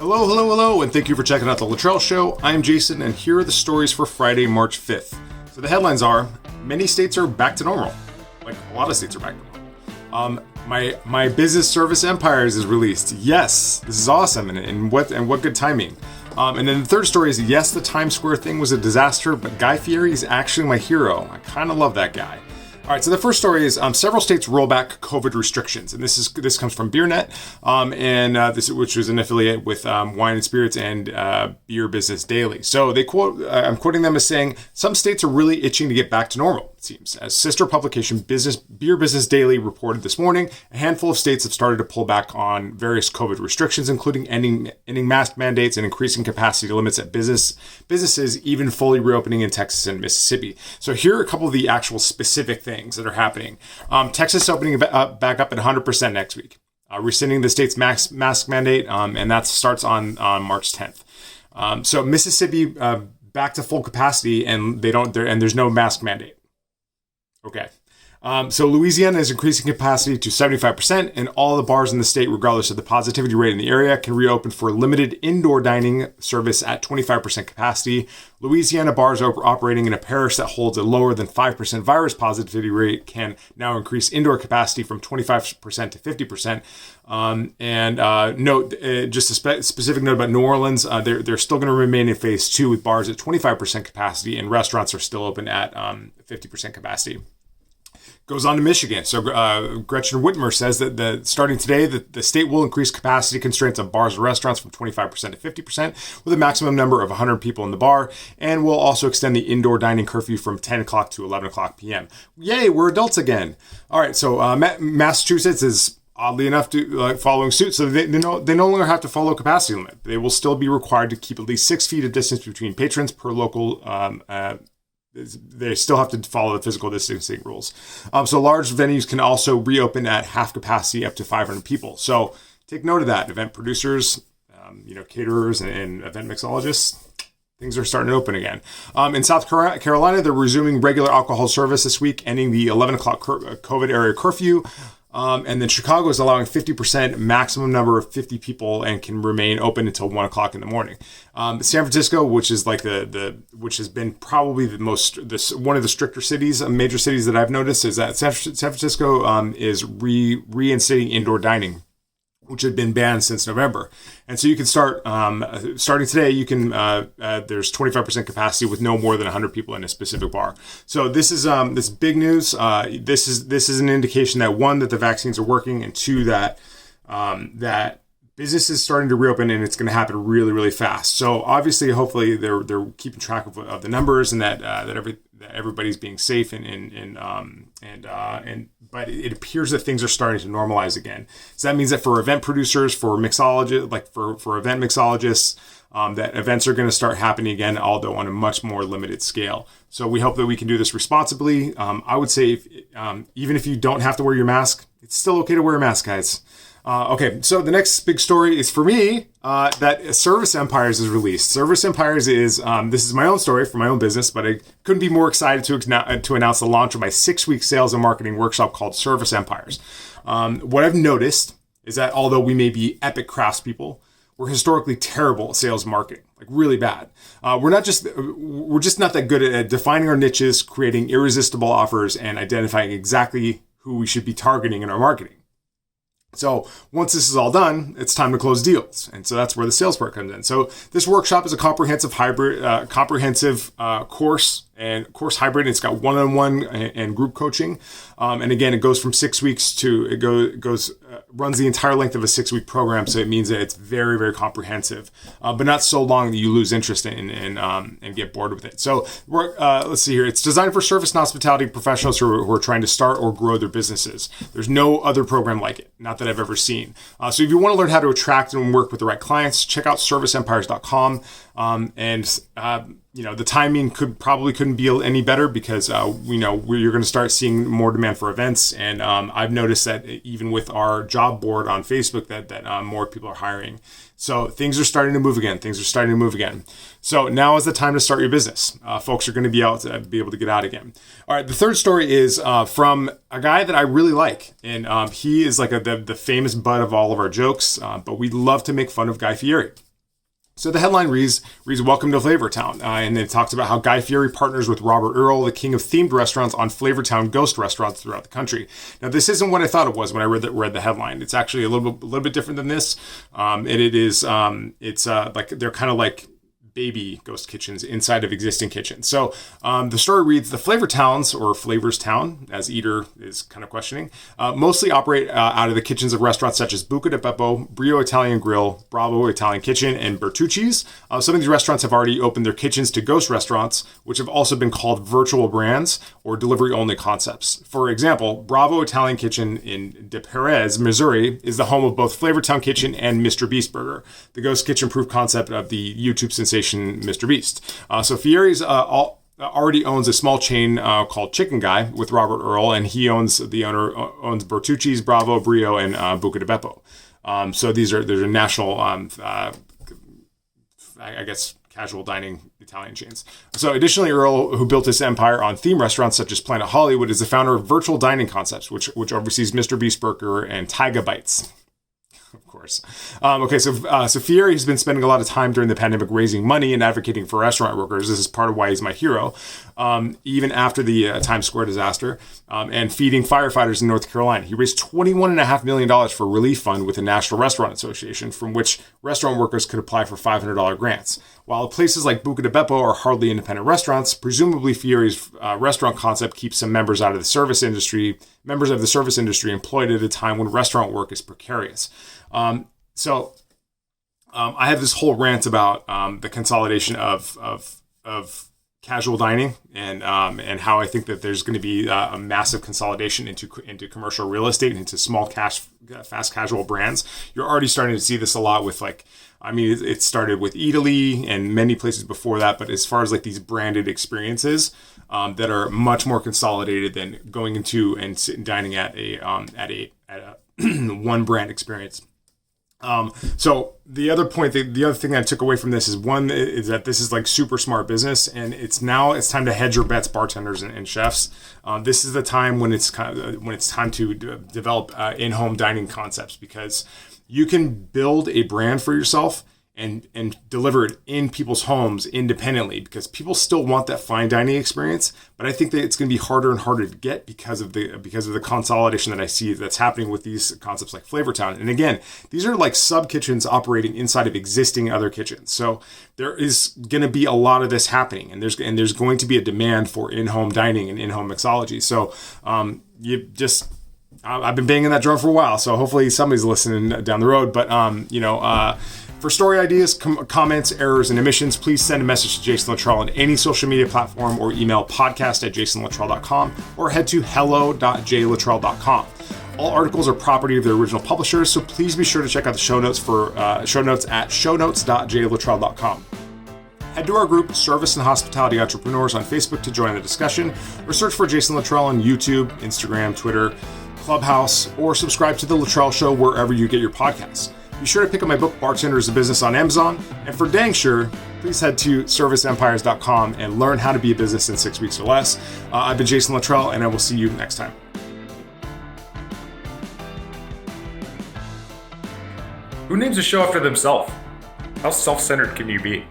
Hello, hello, hello, and thank you for checking out The Luttrell Show. I'm Jason, and here are the stories for Friday, March 5th. So the headlines are, many states are back to normal. Like, a lot of states are back to normal. My business service empires is released. Yes, this is awesome, and what good timing. And then the third story is, yes, the Times Square thing was a disaster, but Guy Fieri is actually my hero. I kind of love that guy. All right, so the first story is several states roll back COVID restrictions, and this comes from BeerNet, which was an affiliate with Wine and Spirits and Beer Business Daily. So they quote, I'm quoting them as saying, some states are really itching to get back to normal, it seems. As sister publication Beer Business Daily reported this morning, a handful of states have started to pull back on various COVID restrictions, including ending mask mandates and increasing capacity limits at businesses, even fully reopening in Texas and Mississippi. So here are a couple of the actual specific things that are happening. Texas opening back up at 100% next week, rescinding the state's mask mandate, and that starts on March 10th. So Mississippi back to full capacity, and there's no mask mandate. Okay. So Louisiana is increasing capacity to 75%, and all the bars in the state, regardless of the positivity rate in the area, can reopen for limited indoor dining service at 25% capacity. Louisiana bars operating in a parish that holds a lower than 5% virus positivity rate can now increase indoor capacity from 25% to 50%. Just a specific note about New Orleans, they're still going to remain in phase 2 with bars at 25% capacity, and restaurants are still open at 50% capacity. Goes on to Michigan. So Gretchen Whitmer says that starting today, the state will increase capacity constraints on bars and restaurants from 25% to 50%, with a maximum number of 100 people in the bar, and will also extend the indoor dining curfew from 10 o'clock to 11 o'clock p.m. Yay, we're adults again. All right, so Massachusetts is oddly enough following suit, so they no longer have to follow capacity limit. They will still be required to keep at least 6 feet of distance between patrons per local. They still have to follow the physical distancing rules. So large venues can also reopen at half capacity up to 500 people. So take note of that. Event producers, caterers and event mixologists, things are starting to open again. In South Carolina, they're resuming regular alcohol service this week, ending the 11 o'clock COVID area curfew. And then Chicago is allowing 50% maximum number of 50 people and can remain open until 1 o'clock in the morning. San Francisco, which is like which has been probably one of the stricter cities, major cities that I've noticed, is that San Francisco is reinstating indoor dining, which had been banned since November. And so you can start, starting today, you can, there's 25% capacity with no more than 100 people in a specific bar. So this is big news. This is an indication that, one, that the vaccines are working, and two, that business is starting to reopen, and it's going to happen really, really fast. So obviously, hopefully they're keeping track of the numbers, and that everybody's being safe but it appears that things are starting to normalize again. So that means that for event producers, for mixologists, for event mixologists, that events are going to start happening again, although on a much more limited scale. So we hope that we can do this responsibly. I would say even if you don't have to wear your mask, it's still okay to wear a mask, guys. Okay, so the next big story is for me that Service Empires is released. Service Empires is, this is my own story for my own business, but I couldn't be more excited to announce the launch of my 6-week sales and marketing workshop called Service Empires. What I've noticed is that although we may be epic craftspeople, we're historically terrible at sales marketing, like really bad. We're just not that good at defining our niches, creating irresistible offers, and identifying exactly who we should be targeting in our marketing. So once this is all done, it's time to close deals. And so that's where the sales part comes in. So this workshop is a comprehensive course and course hybrid. It's got one-on-one and group coaching. And again, it goes from 6 weeks runs the entire length of a 6-week program. So it means that it's very, very comprehensive, but not so long that you lose interest and get bored with it. So let's see here. It's designed for service and hospitality professionals who are trying to start or grow their businesses. There's no other program like it, not that I've ever seen. So if you want to learn how to attract and work with the right clients, check out serviceempires.com. The timing couldn't be any better, because you're going to start seeing more demand for events, and I've noticed that even with our job board on Facebook that more people are hiring. So things are starting to move again. So now is the time to start your business. Folks are going to be able to get out again. All right, the third story is from a guy that I really like, and he is like the famous butt of all of our jokes, but we love to make fun of Guy Fieri. So the headline reads Welcome to Flavortown. And it talks about how Guy Fieri partners with Robert Earl, the king of themed restaurants, on Flavortown ghost restaurants throughout the country. Now, this isn't what I thought it was when I read the headline. It's actually a little bit different than this. And it is, like, they're kind of like baby ghost kitchens inside of existing kitchens. So the story reads, the Flavor Towns, or Flavorstown, as Eater is kind of questioning, mostly operate out of the kitchens of restaurants such as Buca di Beppo, Brio Italian Grill, Bravo Italian Kitchen, and Bertucci's. Some of these restaurants have already opened their kitchens to ghost restaurants, which have also been called virtual brands or delivery-only concepts. For example, Bravo Italian Kitchen in De Perez, Missouri, is the home of both Flavortown Kitchen and Mr. Beast Burger, the ghost kitchen-proof concept of the YouTube sensation Mr. Beast. So Fieri's already owns a small chain called Chicken Guy with Robert Earl, and the owner owns Bertucci's, Bravo, Brio, and Buca di Beppo. So these are national, I guess, casual dining Italian chains. So additionally, Earl, who built this empire on theme restaurants such as Planet Hollywood, is the founder of Virtual Dining Concepts, which oversees Mr. Beast Burger and Taiga Bites. Of course. So Fieri has been spending a lot of time during the pandemic raising money and advocating for restaurant workers. This is part of why he's my hero, even after the Times Square disaster, and feeding firefighters in North Carolina. He raised $21.5 million for a relief fund with the National Restaurant Association, from which restaurant workers could apply for $500 grants. While places like Buca di Beppo are hardly independent restaurants, presumably Fieri's restaurant concept keeps some members of the service industry employed at a time when restaurant work is precarious. I have this whole rant about the consolidation of casual dining and how I think that there's going to be a massive consolidation into commercial real estate and into small fast casual brands. You're already starting to see this a lot with it started with Italy and many places before that, but as far as like these branded experiences that are much more consolidated than going into and dining at a one brand experience. So the other thing I took away from this is that this is like super smart business, and it's time to hedge your bets, bartenders and chefs. This is the time when it's time to develop in-home dining concepts, because you can build a brand for yourself and deliver it in people's homes independently, because people still want that fine dining experience. But I think that it's going to be harder and harder to get because of the consolidation that I see that's happening with these concepts like Flavortown. And again, these are like sub kitchens operating inside of existing other kitchens. So there is going to be a lot of this happening, and there's going to be a demand for in-home dining and in-home mixology. So I've been banging that drum for a while, so hopefully somebody's listening down the road. But for story ideas, comments, errors, and omissions, please send a message to Jason Luttrell on any social media platform, or email podcast@jasonluttrell.com, or head to hello.jluttrell.com. All articles are property of their original publishers, so please be sure to check out the show notes at shownotes.jluttrell.com. Head to our group, Service and Hospitality Entrepreneurs, on Facebook to join the discussion, or search for Jason Luttrell on YouTube, Instagram, Twitter, Clubhouse, or subscribe to The Luttrell Show wherever you get your podcasts. Be sure to pick up my book, Bartender is a Business, on Amazon. And for dang sure, please head to serviceempires.com and learn how to be a business in 6 weeks or less. I've been Jason Luttrell, and I will see you next time. Who names a show after themselves? How self-centered can you be?